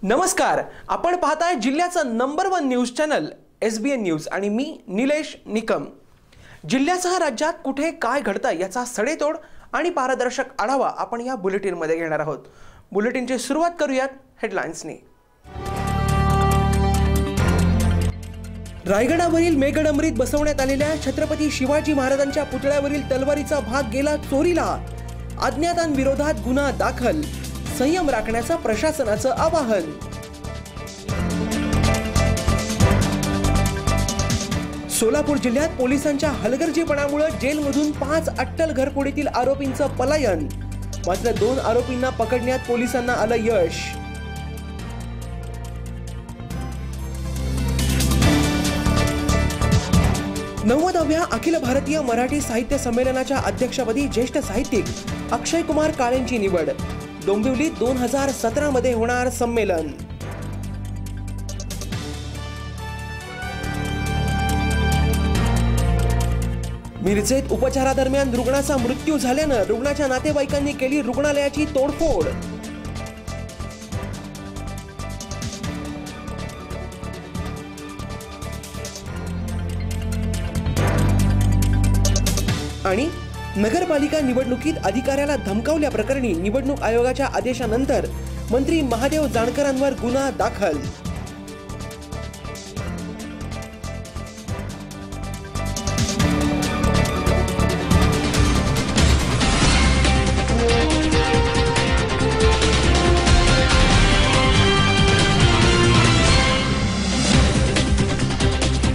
नमस्कार, आपण पाहताय जिल्ह्याचं number 1 news channel SBN news आणि मी निलेश निकम। जिल्ह्यासह राज्यात कुठे काय घडतंय याचा सडेतोड आणि पारदर्शक आढावा आपण या बुलेटिन मध्ये घेणार आहोत। बुलेटिनची सुरुवात करूयात हेडलाईन्सनी। रायगडावरील मेघडंबरीत बसवण्यात आलेल्या छत्रपती शिवाजी महाराजांच्या पुतळ्यावरील तलवारीचा भाग गेला चोरीला। अज्ञातांविरोधात गुन्हा दाखल, संयम राखण्याचं प्रशासनाचं आवाहन। सोलापूर जिल्ह्यात पोलिसांच्या हलगर्जीपणामुळे जेलमधून 5 अट्टल घरफोडीतील आरोपींचं पलायन, मात्र 2 आरोपींना पकडण्यात पोलिसांना आलं यश। नवव्या अखिल भारतीय मराठी साहित्य संमेलनाच्या अध्यक्षपदी ज्येष्ठ साहित्यिक अक्षय कुमार काळेंची निवड। डोंबिवलीत 2017 मध्ये होणार संमेलन। मिरजेत उपचारादरम्यान रुग्णाचा मृत्यू झाल्यानं रुग्णाच्या नातेवाईकांनी केली रुग्णालयाची तोडफोड। आणि नगरपालिका निवडणुकीत अधिकाऱ्याला धमकावल्या प्रकरणी निवडणूक आयोगाच्या आदेशानंतर मंत्री महादेव जानकरांवर गुन्हा दाखल।